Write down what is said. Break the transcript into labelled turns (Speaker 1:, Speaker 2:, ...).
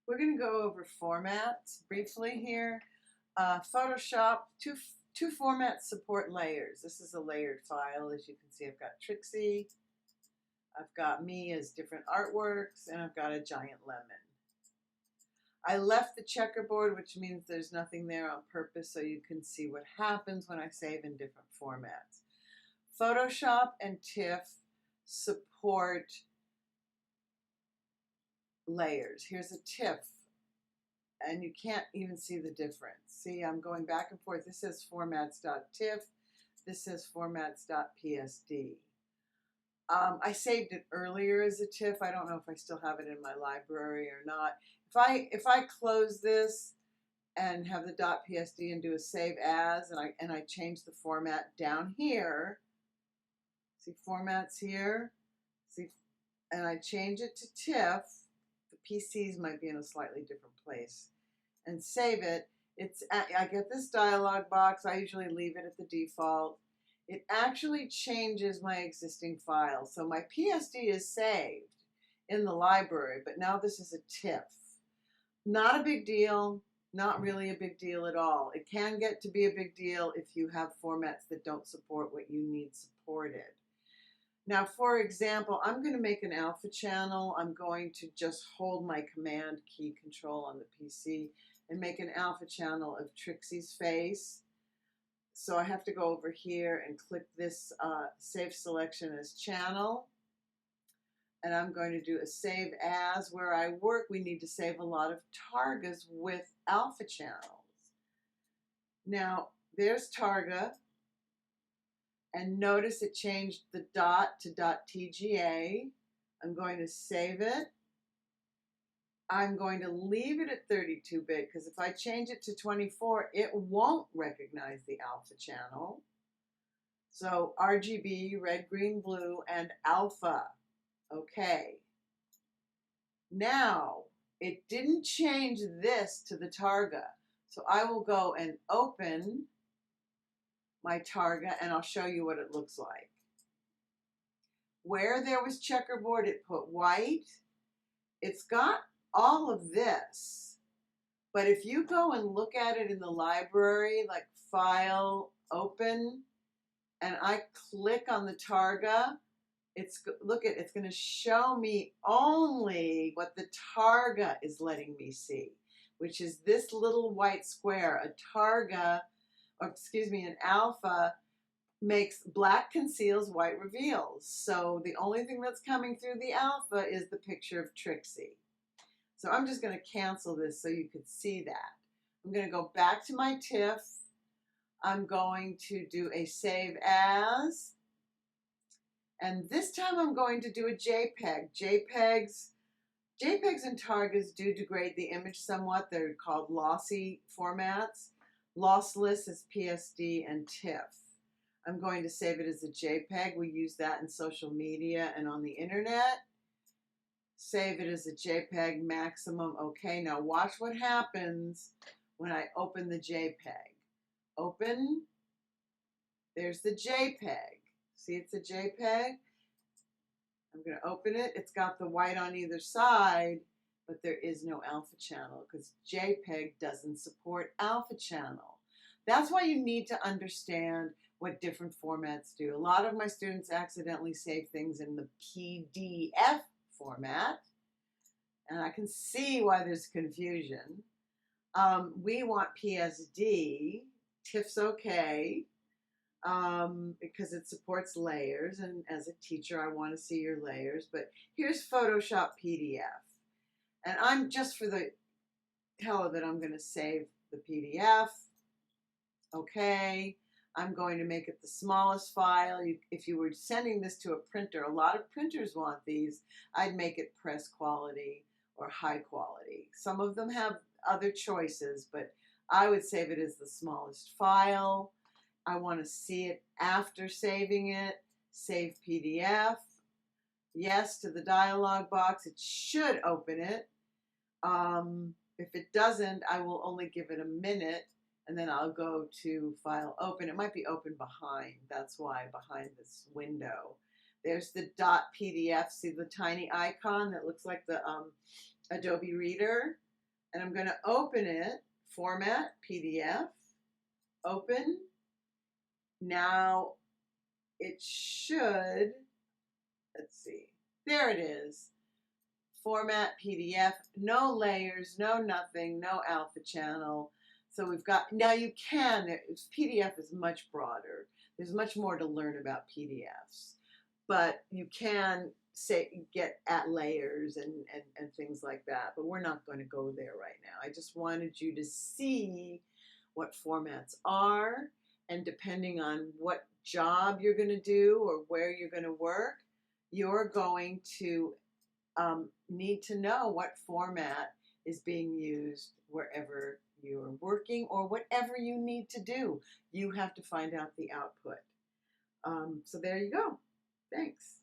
Speaker 1: We're going to go over formats briefly here. Photoshop, two formats support layers. This is a layered file. As you can see, I've got Trixie, I've got me as different artworks, and I've got a giant lemon. I left the checkerboard, which means there's nothing there on purpose, so you can see what happens when I save in different formats. Photoshop and TIFF support layers. Here's a TIFF, and you can't even see the difference. See, I'm going back and forth. This says formats.tiff. This says formats.psd. I saved it earlier as a TIFF. I don't know if I still have it in my library or not. If I close this and have the .psd and do a save as, and I change the format down here, see formats here, see, and I change it to TIFF, the PCs might be in a slightly different place, and save it, I get this dialog box. I usually leave it at the default. It actually changes my existing file. So my PSD is saved in the library, but now this is a TIFF. Not a big deal, not really a big deal at all. It can get to be a big deal if you have formats that don't support what you need supported. Now, for example, I'm going to make an alpha channel. I'm going to just hold my command key control on the PC and make an alpha channel of Trixie's face. So I have to go over here and click this save selection as channel. And I'm going to do a save as. Where I work, we need to save a lot of Targas with alpha channels. Now, there's Targa. And notice it changed the dot to .tga. I'm going to save it. I'm going to leave it at 32-bit because if I change it to 24, it won't recognize the alpha channel. So RGB, red, green, blue, and alpha. Okay. Now, it didn't change this to the Targa. So I will go and open my Targa and I'll show you what it looks like. Where there was checkerboard, it put white. It's got all of this. But if you go and look at it in the library, like File, Open, and I click on the Targa, it's going to show me only what the Targa is letting me see, which is this little white square. A Targa, or excuse me, an alpha makes black conceals, white reveals. So the only thing that's coming through the alpha is the picture of Trixie. So I'm just going to cancel this so you could see that. I'm going to go back to my TIFF. I'm going to do a save as. And this time I'm going to do a JPEG. JPEGs and Targas do degrade the image somewhat. They're called lossy formats. Lossless is PSD and TIFF. I'm going to save it as a JPEG. We use that in social media and on the internet. Save it as a JPEG maximum. Okay, now watch what happens when I open the JPEG. Open. There's the JPEG. See, it's a JPEG. I'm going to open it. It's got the white on either side, but there is no alpha channel because JPEG doesn't support alpha channel. That's why you need to understand what different formats do. A lot of my students accidentally save things in the PDF format, and I can see why there's confusion. We want PSD. TIFF's okay. Because it supports layers, and as a teacher I want to see your layers. But here's Photoshop PDF, and I'm just for the hell of it, I'm going to save the PDF. Okay, I'm going to make it the smallest file. If you were sending this to a printer, a lot of printers want these. I'd make it press quality or high quality. Some of them have other choices, but I would save it as the smallest file. I want to see it after saving it. Save PDF. Yes to the dialog box. It should open it. If it doesn't, I will only give it a minute, and then I'll go to File, Open. It might be open behind. That's why, behind this window. There's the .pdf. See the tiny icon that looks like the Adobe Reader? and I'm going to open it, format, PDF, open. Now it should, let's see, there it is. Format, PDF, no layers, no nothing, no alpha channel. So we've got, now you can, PDF is much broader. There's much more to learn about PDFs. But you can say get at layers and things like that. But we're not going to go there right now. I just wanted you to see what formats are, and depending on what job you're going to do or where you're going to work, you're going to need to know what format is being used wherever you're working or whatever you need to do. You have to find out the output. So there you go. Thanks.